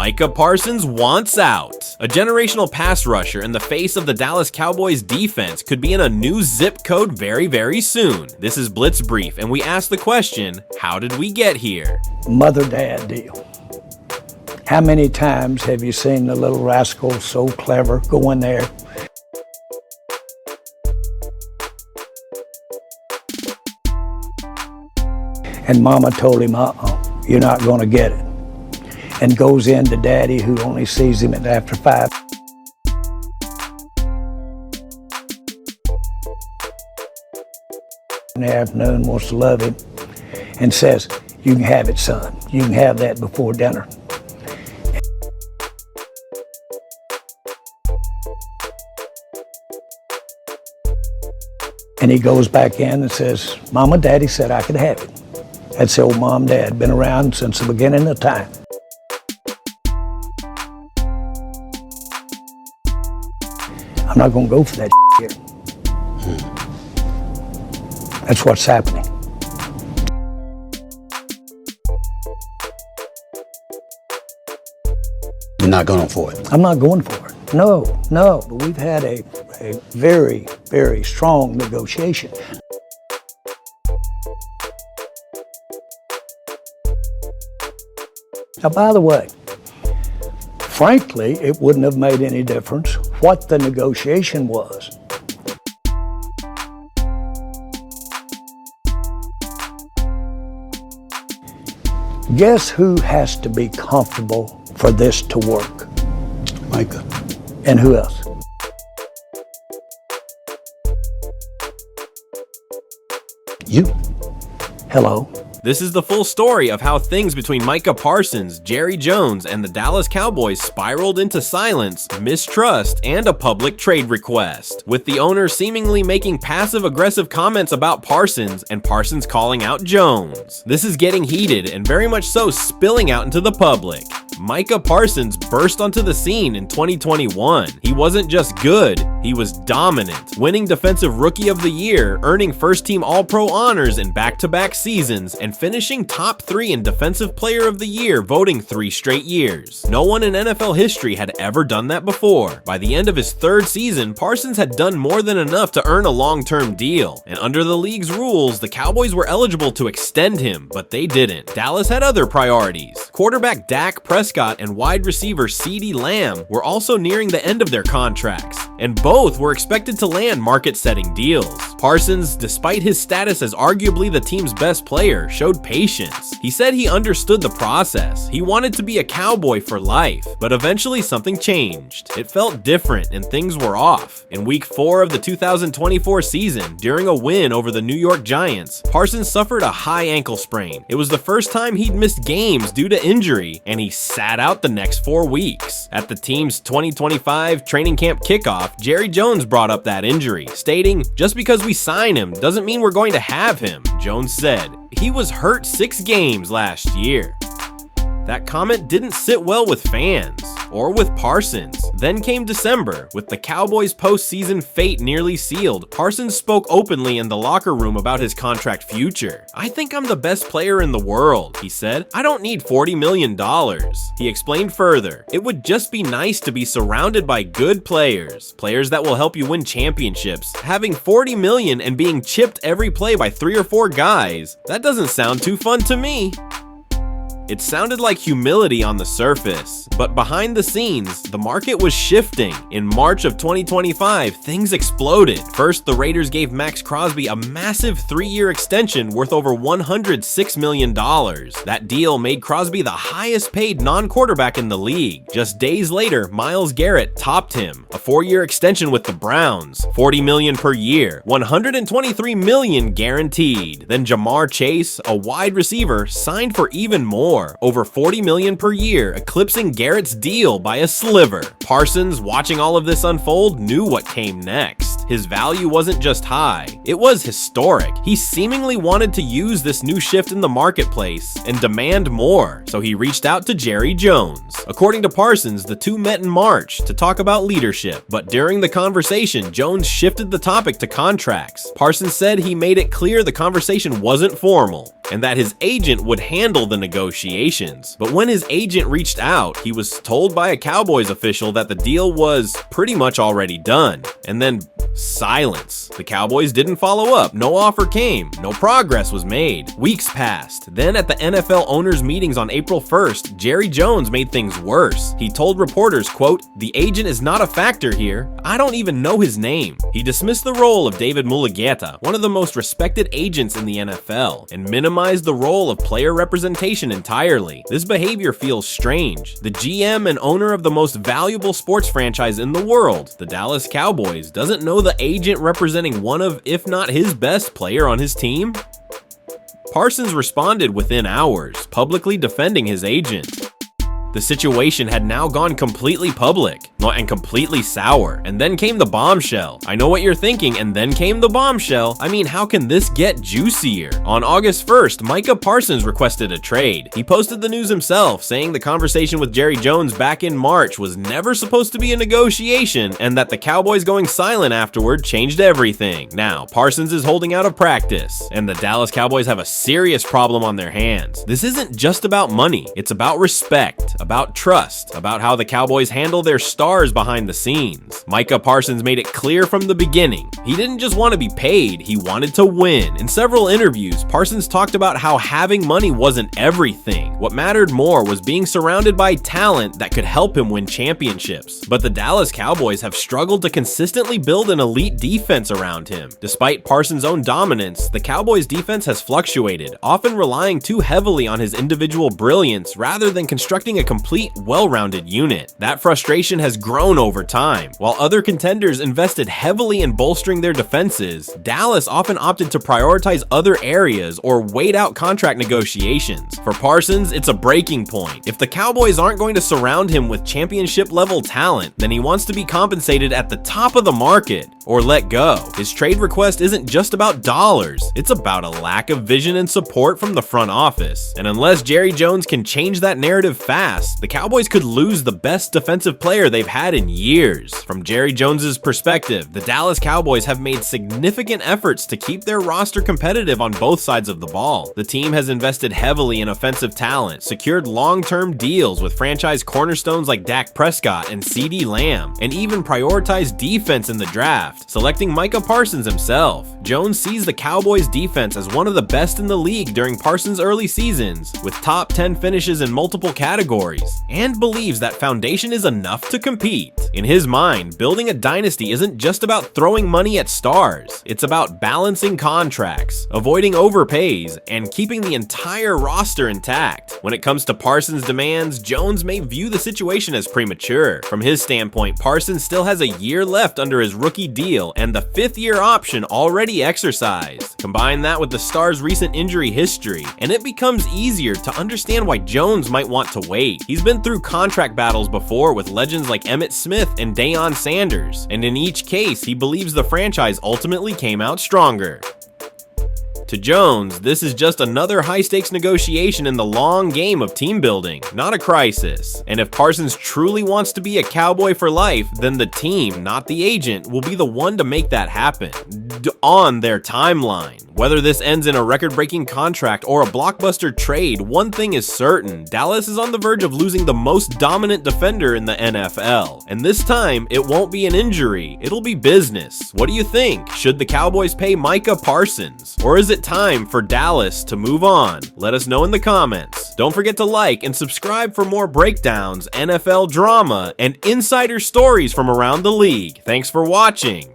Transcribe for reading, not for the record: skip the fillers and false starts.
Micah Parsons wants out. A generational pass rusher in the face of the Dallas Cowboys defense could be in a new zip code very soon. This is Blitz Brief, and we ask the question, how did we get here? Mother-dad deal. How many times have you seen the little rascal so clever go in there? And mama told him, you're not going to get it. And goes in to daddy, who only sees him after 5. In the afternoon, wants to love him, and says, you can have it, son. You can have that before dinner. And he goes back in and says, Mama, Daddy said I could have it. That's the old mom, dad, been around since the beginning of time. I'm not gonna go for that here. That's what's happening. You're not going for it? I'm not going for it. No. But we've had a very strong negotiation. Now, by the way, frankly, it wouldn't have made any difference what the negotiation was. Guess who has to be comfortable for this to work? Micah. And who else? You. Hello. This is the full story of how things between Micah Parsons, Jerry Jones, and the Dallas Cowboys spiraled into silence, mistrust, and a public trade request, with the owner seemingly making passive-aggressive comments about Parsons and Parsons calling out Jones. This is getting heated and very much so spilling out into the public. Micah Parsons burst onto the scene in 2021. He wasn't just good, he was dominant, winning Defensive Rookie of the Year, earning first-team All-Pro honors in back-to-back seasons, and finishing top 3 in Defensive Player of the Year, voting 3 straight years. No one in NFL history had ever done that before. By the end of his 3rd season, Parsons had done more than enough to earn a long-term deal, and under the league's rules, the Cowboys were eligible to extend him, but they didn't. Dallas had other priorities. Quarterback Dak Prescott and wide receiver CeeDee Lamb were also nearing the end of their contracts, and both were expected to land market-setting deals. Parsons, despite his status as arguably the team's best player, showed patience. He said he understood the process. He wanted to be a Cowboy for life, but eventually something changed. It felt different and things were off. In week 4 of the 2024 season, during a win over the New York Giants, Parsons suffered a high ankle sprain. It was the first time he'd missed games due to injury, and he sat out the next 4 weeks. At the team's 2025 training camp kickoff, Jerry Jones brought up that injury, stating, "Just because we sign him doesn't mean we're going to have him," Jones said. He was hurt 6 games last year. That comment didn't sit well with fans, or with Parsons. Then came December. With the Cowboys' postseason fate nearly sealed, Parsons spoke openly in the locker room about his contract future. "I think I'm the best player in the world," he said. "I don't need $40 million. He explained further, "It would just be nice to be surrounded by good players that will help you win championships. Having $40 million and being chipped every play by 3 or 4 guys, that doesn't sound too fun to me." It sounded like humility on the surface, but behind the scenes, the market was shifting. In March of 2025, things exploded. First, the Raiders gave Max Crosby a massive 3-year extension worth over $106 million. That deal made Crosby the highest paid non-quarterback in the league. Just days later, Myles Garrett topped him. A 4-year extension with the Browns, $40 million per year, $123 million guaranteed. Then Jamar Chase, a wide receiver, signed for even more. Over $40 million per year, eclipsing Garrett's deal by a sliver. Parsons, watching all of this unfold, knew what came next. His value wasn't just high, it was historic. He seemingly wanted to use this new shift in the marketplace and demand more, so he reached out to Jerry Jones. According to Parsons, the two met in March to talk about leadership, but during the conversation, Jones shifted the topic to contracts. Parsons said he made it clear the conversation wasn't formal and that his agent would handle the negotiations. But when his agent reached out, he was told by a Cowboys official that the deal was pretty much already done. And then silence. The Cowboys didn't follow up. No offer came. No progress was made. Weeks passed. Then at the NFL owners' meetings on April 1st, Jerry Jones made things worse. He told reporters, quote, "The agent is not a factor here. I don't even know his name." He dismissed the role of David Mulugheta, one of the most respected agents in the NFL, and minimized the role of player representation entirely. This behavior feels strange. The GM and owner of the most valuable sports franchise in the world, the Dallas Cowboys, doesn't know the agent representing one of, if not his best player on his team? Parsons responded within hours, publicly defending his agent. The situation had now gone completely public and completely sour. And then came the bombshell. I know what you're thinking, and then came the bombshell. I mean, how can this get juicier? On August 1st, Micah Parsons requested a trade. He posted the news himself, saying the conversation with Jerry Jones back in March was never supposed to be a negotiation, and that the Cowboys going silent afterward changed everything. Now, Parsons is holding out of practice, and the Dallas Cowboys have a serious problem on their hands. This isn't just about money. It's about respect, about trust, about how the Cowboys handle their stars behind the scenes. Micah Parsons made it clear from the beginning. He didn't just want to be paid, he wanted to win. In several interviews, Parsons talked about how having money wasn't everything. What mattered more was being surrounded by talent that could help him win championships. But the Dallas Cowboys have struggled to consistently build an elite defense around him. Despite Parsons' own dominance, the Cowboys' defense has fluctuated, often relying too heavily on his individual brilliance rather than constructing a complete, well-rounded unit. That frustration has grown over time. While other contenders invested heavily in bolstering their defenses, Dallas often opted to prioritize other areas or wait out contract negotiations. For Parsons, it's a breaking point. If the Cowboys aren't going to surround him with championship-level talent, then he wants to be compensated at the top of the market or let go. His trade request isn't just about dollars, it's about a lack of vision and support from the front office. And unless Jerry Jones can change that narrative fast, the Cowboys could lose the best defensive player they've had in years. From Jerry Jones's perspective, the Dallas Cowboys have made significant efforts to keep their roster competitive on both sides of the ball. The team has invested heavily in offensive talent, secured long-term deals with franchise cornerstones like Dak Prescott and CeeDee Lamb, and even prioritized defense in the draft, selecting Micah Parsons himself. Jones sees the Cowboys' defense as one of the best in the league during Parsons' early seasons, with top 10 finishes in multiple categories, and believes that foundation is enough to compete. In his mind, building a dynasty isn't just about throwing money at stars. It's about balancing contracts, avoiding overpays, and keeping the entire roster intact. When it comes to Parsons' demands, Jones may view the situation as premature. From his standpoint, Parsons still has a year left under his rookie deal and the 5th-year option already exercised. Combine that with the star's recent injury history, and it becomes easier to understand why Jones might want to wait. He's been through contract battles before with legends like Emmitt Smith and Deion Sanders, and in each case, he believes the franchise ultimately came out stronger. To Jones, this is just another high-stakes negotiation in the long game of team building, not a crisis. And if Parsons truly wants to be a Cowboy for life, then the team, not the agent, will be the one to make that happen on their timeline. Whether this ends in a record-breaking contract or a blockbuster trade, one thing is certain: Dallas is on the verge of losing the most dominant defender in the NFL. And this time, it won't be an injury, it'll be business. What do you think? Should the Cowboys pay Micah Parsons? Or is it time for Dallas to move on? Let us know in the comments. Don't forget to like and subscribe for more breakdowns, NFL drama, and insider stories from around the league. Thanks for watching.